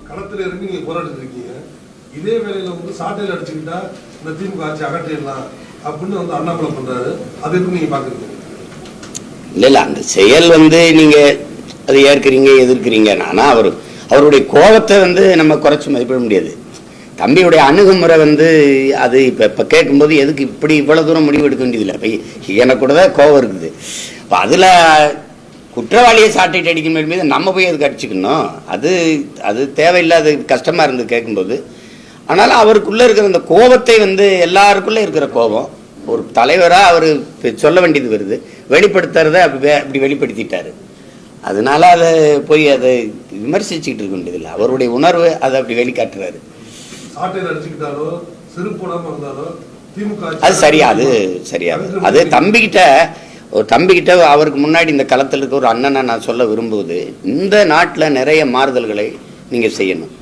களத்தில் இறங்கி நீங்க போராடிட்டு இருக்கீங்க. இதே வேலையில சாட்டையில் அடிச்சுக்கிட்டா இந்த திமுக ஆட்சி அகற்றிடலாம் அப்படின்னு அண்ணாமலை பண்றாரு. அதை எப்படி நீங்க பாக்குறீங்க? இல்ல அந்த செயல் நீங்க அதை ஏற்கிறீங்க எதிர்க்கிறீங்க. ஆனா அவருடைய கோபத்தை நம்ம குறைச்சி மதிப்பிட முடியாது. தம்பியுடைய அணுகுமுறை அது இப்ப கேட்கும்போது எதுக்கு இப்படி இவ்வளவு தூரம் முடிவு எடுக்க வேண்டியதில்லை. இப்ப எனக்கு கூட தான் கோபம் இருக்குது. இப்போ அதுல குற்றவாளியை சாட்டிட்டு அடிக்கும் மீது நம்ம போய் அதுக்கு அடிச்சுக்கணும். அது தேவையில்லாத கஷ்டமா இருந்து கேட்கும்போது. ஆனாலும் அவருக்குள்ள இருக்கிற அந்த கோபத்தை எல்லாருக்குள்ள இருக்கிற கோபம் ஒரு தலைவரா அவர் சொல்ல வேண்டியது வருது. வெளிப்படுத்துறத அப்படி வெளிப்படுத்திட்டாரு. அதனால அதை போய் அதை விமர்சிச்சுக்கிட்டு இருக்க வேண்டியதில்லை. அவருடைய உணர்வு அதை அப்படி வெளிக்காட்டுறாரு. அது சரியா அது தம்பிக்கிட்ட அவருக்கு முன்னாடி இந்த களத்தில் இருக்க ஒரு அண்ணனை நான் சொல்ல விரும்புவது, இந்த நாட்டில் நிறைய மாறுதல்களை நீங்க செய்யணும்.